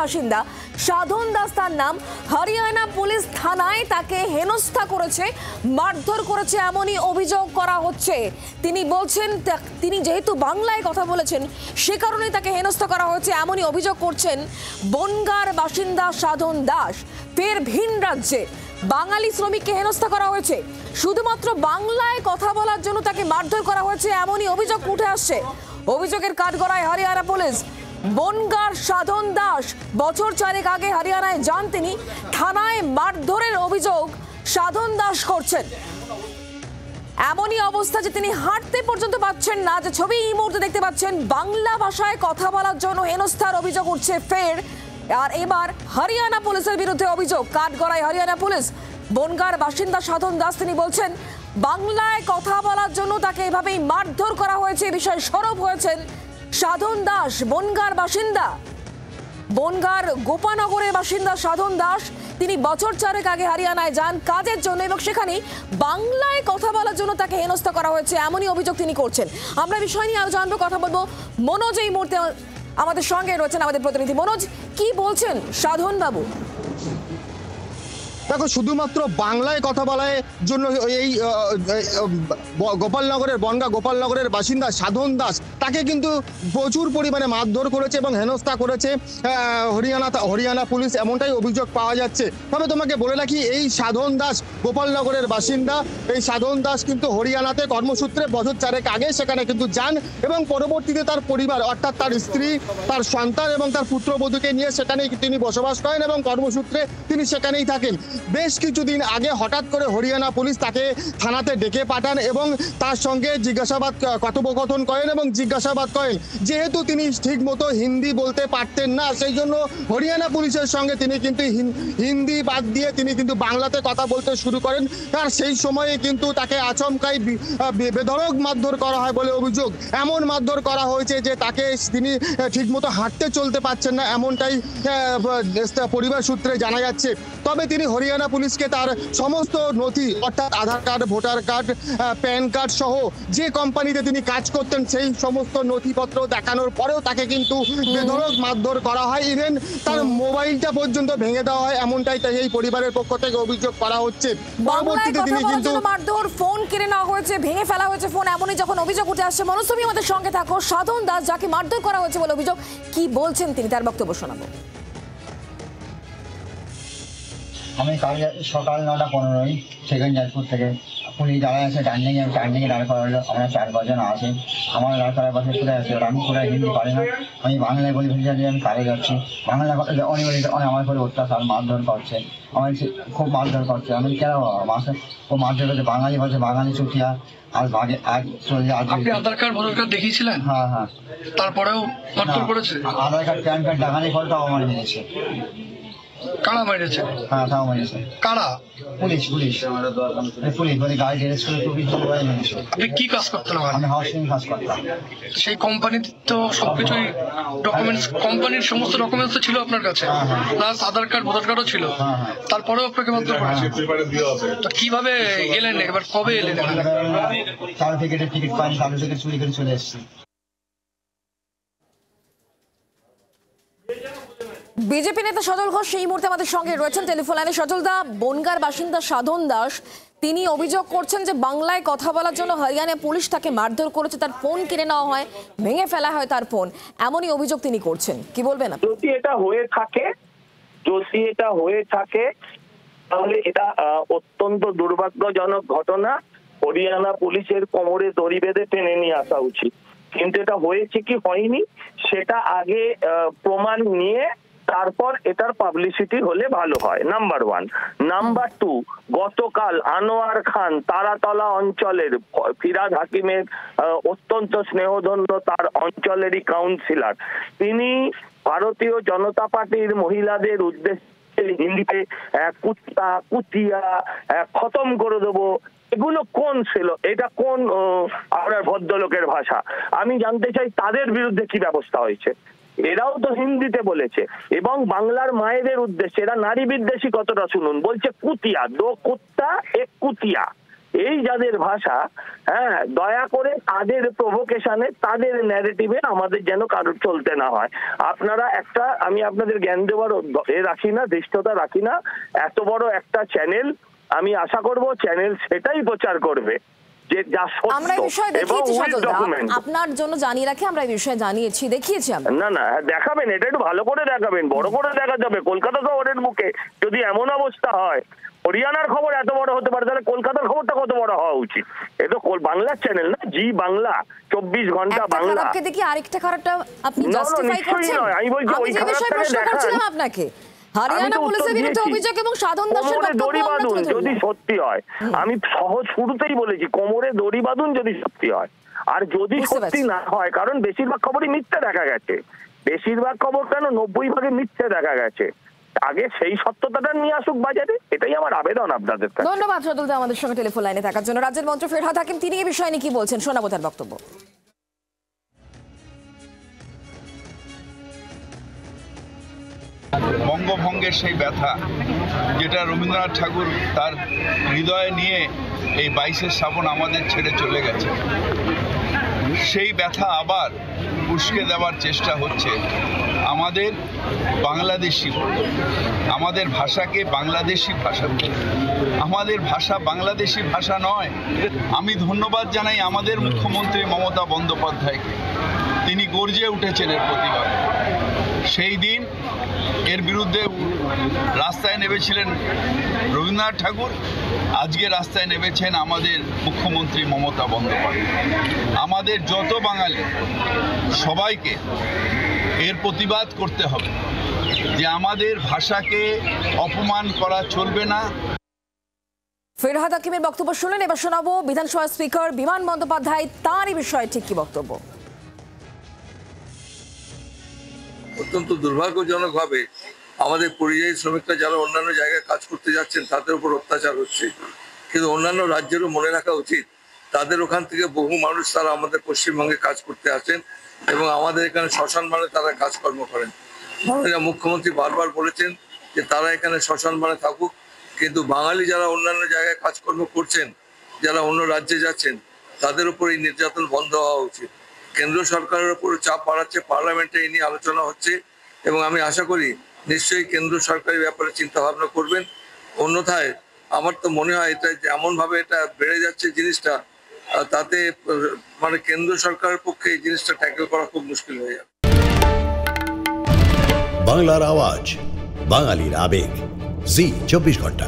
বাসিন্দা সাধন দাস তার নাম। হরিয়ানা পুলিশ থানায় তাকে হেনস্থা করেছে, মারধর করেছে, এমনই অভিযোগ করা হচ্ছে। তিনি বলছেন তিনি যেহেতু বাংলায় কথা বলেছেন সে কারণেই তাকে হেনস্থা করা হয়েছে, এমনই অভিযোগ করছেন বনগাঁর বাসিন্দা সাধন দাস। ফের ভিন রাজ্যে বাঙালি শ্রমিককে হেনস্থা করা হয়েছে, শুধুমাত্র বাংলায় কথা বলার জন্য তাকে মারধর করা হয়েছে, এমনই অভিযোগ উঠে আসছে। অভিযোগের কাঠগড়ায় হরিয়ানা পুলিশ। বনগাঁর সাধন দাস বছর 4 আগে হরিয়ানায় যান তিনি। থানায় মারধরের অভিযোগ সাধন দাস করছেন। এমনই অবস্থা যে তিনি হাঁটতে পর্যন্ত পাচ্ছেন না, যে ছবি এই মুহূর্তে দেখতে পাচ্ছেন। বাংলা ভাষায় কথা বলার জন্য হেনস্থার অভিযোগ উঠছে ফের। আর এবার হরিয়ানা পুলিশের বিরুদ্ধে অভিযোগ, কাঠগড়ায় হরিয়ানা পুলিশ। বনগাঁর বাসিন্দা সাধন দাস তিনি বলছেন বাংলায় কথা বলার জন্য তাকে এভাবেই মারধর করা হয়েছে। এই বিষয়ে সরব হয়েছেন সাধন দাস, বনগাঁর বাসিন্দা, বনগাঁর গোপানগরের বাসিন্দা সাধন দাস। তিনি বছর 4 আগে হরিয়ানায় যান কাজের জন্য এবং সেখানে বাংলায় কথা বলার জন্য তাকে হেনস্থা করা হয়েছে, এমনই অভিযোগ তিনি করছেন। আমরা বিষয় নিয়ে আরো জানবো, কথা বলবো। মনোজ এই মুহূর্তে আমাদের সঙ্গে রয়েছেন, আমাদের প্রতিনিধি মনোজ। কি বলছেন সাধন বাবু? দেখো, শুধুমাত্র বাংলায় কথা বলার জন্য এই গোপালনগরের বনগাঁ গোপালনগরের বাসিন্দা সাধন দাস তাকে কিন্তু প্রচুর পরিমাণে মারধর করেছে এবং হেনস্থা করেছে হরিয়ানা পুলিশ, এমনটাই অভিযোগ পাওয়া যাচ্ছে। তবে তোমাকে বলে রাখি, এই সাধন দাস গোপালনগরের বাসিন্দা। এই সাধন দাস কিন্তু হরিয়ানাতে কর্মসূত্রে বছর 4 আগে সেখানে কিন্তু যান এবং পরবর্তীতে তার পরিবার অর্থাৎ তার স্ত্রী, তার সন্তান এবং তার পুত্রবধূকে নিয়ে সেখানেই তিনি বসবাস করেন এবং কর্মসূত্রে তিনি সেখানেই থাকেন। বেশ কিছুদিন আগে হঠাৎ করে হরিয়ানা পুলিশ তাকে থানাতে ডেকে পাঠান এবং তার সঙ্গে জিজ্ঞাসাবাদ কথোপকথন করেন এবং জিজ্ঞাসাবাদ করেন। যেহেতু তিনি ঠিক মতো হিন্দি বলতে পারতেন না, সেই জন্য হরিয়ানা পুলিশের সঙ্গে তিনি কিন্তু হিন্দি বাদ দিয়ে তিনি কিন্তু বাংলাতে কথা বলতে শুরু করেন। আর সেই সময়ে কিন্তু তাকে আচমকাই বেধড়ক মারধর করা হয় বলে অভিযোগ। এমন মারধর করা হয়েছে যে তিনি ঠিকমতো হাঁটতে চলতে পারছেন না, এমনটাই পরিবার সূত্রে জানা যাচ্ছে। তবে তিনি হরিয়ানা পুলিশকে তার সমস্ত নথি অর্থাৎ Aadhaar card, voter card, PAN card সহ যে কোম্পানিতে তিনি কাজ করতেন সেই সমস্ত নথিপত্র দেখানোর পরেও তাকে কিন্তু বেধড়ক মারধর করা হয়। ইভেন তার মোবাইলটা পর্যন্ত ভেঙে দেওয়া হয়, এমনটাই এই পরিবারের পক্ষ থেকে অভিযোগ করা হচ্ছে। পরবর্তীতে তিনি কিন্তু মারধর, ফোন কেড়ে নেওয়া হয়েছে, ভেঙে ফেলা হয়েছে ফোন, এমনই যখন অভিযোগ উঠে আসছে। মনোজ, তুমি আমাদের সঙ্গে থাকো। সাধন দাস যাকে মারধর করা হয়েছে বলে অভিযোগ, কি বলছেন তিনি, তার বক্তব্য শোনাবো। আমি কাল সকাল 9:15 সেকেন্ড জাজপুর থেকে পুলিশ দাঁড়ায় আছে টার্নিংয়ে দাঁড় করা হলো। আমরা 4-5 জন আছি, আমার দাঁড় করার পাশে কোথায় আছে, আমি কোথায় হিন্দি পারি না। আমি বাংলায় বলি ভেজা দিয়ে আমি কাজে যাচ্ছি। বাংলা অনেক আমার করে অত্যাচার মারধর করছে, আমার খুব মারধর করছে। আমি কেন মাসে ও মারধর করছে, বাঙালি বলছে বাঙালি চুটিয়া। আর আপনি আধার কার্ড ভোটার কার্ড দেখিয়েছিলেন? হ্যাঁ। তারপরেও মারধর করেছে? আধার কার্ড, প্যান কার্ড ডাকানি ফলটাও আমার মেরেছে। কারা মেরেছে? হ্যাঁ, তাও মেরেছে। কারা? পুলিশ বলে গাড়ি ড্রেস করে টুপি সবাই মেরেছে। আপনি কি কাজ করতেন? আমি হাউসিং কাজ করতাম। সেই কোম্পানিতে তো সবকিছুই ডকুমেন্টস, কোম্পানির সমস্ত ডকুমেন্টস তো ছিল আপনার কাছে, প্লাস আধার কার্ড ভোটার কার্ডও ছিল। তারপরেও আপনাকে মারধর করেছে। তো কিভাবে এলেন, এবার কবে এলেন? সার্টিফিকেটের টিকিট পাইনি, সার্টিফিকেট চুরি করে চলে এসেছি। বিজেপি নেতা সজল ঘোষ এই মুহূর্তে আমাদের সঙ্গে রয়েছেন টেলিফোন লাইনে। সজল দা, বনগাঁর বাসিন্দা সাধন দাস তিনি অভিযোগ করছেন যে বাংলায় কথা বলার জন্য হরিয়ানা পুলিশ তাকে মারধর করেছে, তার ফোন কিনে নেওয়া হয়, ভেঙে ফেলা হয় তার ফোন, এমনই অভিযোগ তিনি করছেন। কি বলবেন? যদি এটা হয়ে থাকে তাহলে এটা অত্যন্ত দুর্ভাগ্যজনক ঘটনা। হরিয়ানা পুলিশের কোমরে দড়ি বেঁধে টেনে নিয়ে আসা উচিত। কিন্তু এটা হয়েছে কি হয়নি সেটা আগে প্রমাণ নিয়ে তারপর এটার পাবলিসিটি হলে ভালো হয়, নাম্বার 1। নাম্বার 2, গতকাল আনোয়ার খান তারাতলা অঞ্চলের ফিরাদ হাকিমের অত্যন্ত স্নেহধন্য তার অঞ্চলেরই কাউন্সিলর, তিনি ভারতীয় জনতা পার্টির মহিলাদের উদ্দেশ্যে হিন্দিতে কুত্তা কুতিয়া খতম করে দেবো, এগুলো কোন ছিল? এটা কোন আপনার ভদ্রলোকের ভাষা? আমি জানতে চাই তাদের বিরুদ্ধে কি ব্যবস্থা হয়েছে। এরাও তো হিন্দিতে বলেছে এবং বাংলার মায়েদের উদ্দেশ্যে এরা নারী বিদ্বেষী কতটা শুনুন। বলছে কুতিয়া, 2 কুত্তা 1 কুতিয়া, এই যাদের ভাষা, হ্যাঁ, দয়া করে তাদের প্রভোকেশনে, তাদের ন্যারেটিভে আমাদের যেন কারোর চলতে না হয়। আপনারা একটা, আমি আপনাদের জ্ঞান দেওয়ার রাখি না, ধৃষ্টতা রাখি না, এত বড় একটা চ্যানেল, আমি আশা করব চ্যানেল সেটাই প্রচার করবে যে যা আমরা এই বিষয়ে সত্য এবং দেখিয়েছি উইথ সজলদা, ডকুমেন্ট। আপনার জন্য জানিয়ে রাখি আমরা এই বিষয়ে জানিয়েছি, দেখিয়েছি আমরা। না না, দেখাবেন, এটা একটু ভালো করে দেখাবেন, বড় করে দেখা যাবে। কলকাতা শহরের মুখে যদি এমন অবস্থা হয়, হরিয়ানার খবর এত বড় হতে পারে, তাহলে কলকাতার খবরটা কত বড় হওয়া উচিত? এ তো বাংলার চ্যানেল না, জি বাংলা, 24 ঘন্টা একটা বাংলা। খারাপকে দেখি আরেকটা খারাপটা আপনি না, না, জাস্টিফাই নিশ্চয়ই করছেন। নয়। আমি বলছি ওই যে বিষয়ে প্রশ্ন খারাপটাকে করছিলাম দেখান। আপনাকে, আমি হরিয়ানা তো উত্তর পুলিশের বিরুদ্ধে দিয়েছি। অভিযোগ এবং সাধন দাসের কোমরে বক্তব্য দড়ি আমরা বাঁধুন তুলে যদি ধরলাম। সত্যি হয়। আমি সহজ শুরুতেই বলেছি, কোমরে দড়ি বাঁধুন যদি সত্যি হয়। আর যদি বুঝতে সত্যি পারছি। না হয়, কারণ বেশিরভাগ খবরই মিথ্যে দেখা গেছে, বেশিরভাগ খবর কেন 90% মিথ্যে দেখা গেছে, আগে সেই সত্যতাটা নিয়ে আসুক বাজারে, এটাই আমার আবেদন আপনাদের কাছে। ধন্যবাদ সজলদা আমাদের সঙ্গে টেলিফোন লাইনে থাকার জন্য। রাজ্যের মন্ত্রী ফেরহাদ হাকিম তিনি এই বিষয়ে নিয়ে কি বলছেন, শোনাবো তার বক্তব্য। বঙ্গভঙ্গের সেই ব্যথা যেটা রবীন্দ্রনাথ ঠাকুর তার হৃদয়ে নিয়ে এই 22শে শ্রাবণ আমাদের ছেড়ে চলে গেছে, সেই ব্যথা আবার উস্কে দেওয়ার চেষ্টা হচ্ছে। আমাদের বাংলাদেশি, আমাদের ভাষাকে বাংলাদেশি ভাষা, আমাদের ভাষা বাংলাদেশি ভাষা নয়। আমি ধন্যবাদ জানাই আমাদের মুখ্যমন্ত্রী মমতা বন্দ্যোপাধ্যায়কে, তিনি গর্জে উঠেছেন এর প্রতিবাদে। সেই দিন এর বিরুদ্ধে রাস্তায় নেমেছিলেন রবীন্দ্রনাথ ঠাকুর, আজকে রাস্তায় নেমেছেন আমাদের মুখ্যমন্ত্রী মমতা বন্দ্যোপাধ্যায়। আমাদের যত বাঙালি সবাইকে এর প্রতিবাদ করতে হবে যে আমাদের ভাষাকে অপমান করা চলবে না। ফেরহাদ হাকিমের বক্তব্য শুনলেন, এবার শোনাবো বিধানসভার স্পিকার বিমান বন্দ্যোপাধ্যায়, তার এই বিষয়ে ঠিক কি বক্তব্য। অত্যন্ত দুর্ভাগ্যজনকভাবে আমাদের পরিযায়ী শ্রমিকরা যারা অন্যান্য জায়গায় কাজ করতে যাচ্ছেন তাদের উপর অত্যাচার হচ্ছে, কিন্তু অন্যান্য রাজ্যেরও মনে রাখা উচিত তাদের ওখান থেকে বহু মানুষ তারা আমাদের পশ্চিমবঙ্গে কাজ করতে আসেন এবং আমাদের এখানে শ্মশান মানে তারা কাজকর্ম করেন। মুখ্যমন্ত্রী বারবার বলেছেন যে তারা এখানে শ্মশান মানে থাকুক, কিন্তু বাঙালি যারা অন্যান্য জায়গায় কাজকর্ম করছেন, যারা অন্য রাজ্যে যাচ্ছেন, তাদের উপর এই নির্যাতন বন্ধ হওয়া উচিত। কেন্দ্র সরকারের উপর চাপ বাড়াচ্ছে, পার্লামেন্টে এই নিয়ে আলোচনা হচ্ছে এবং আমি আশা করি নিশ্চয়ই কেন্দ্র সরকারের ব্যাপারে চিন্তা ভাবনা করবেন। অন্যথায় আমার তো মনে হয় এটা এমনভাবে এটা বেড়ে যাচ্ছে জিনিসটা, তাতে মানে কেন্দ্র সরকারের পক্ষে এই জিনিসটা ট্যাকেল করা খুব মুশকিল হয়ে যাবে। বাংলার আওয়াজ, বাঙালির আবেগ, জি 24 ঘন্টা।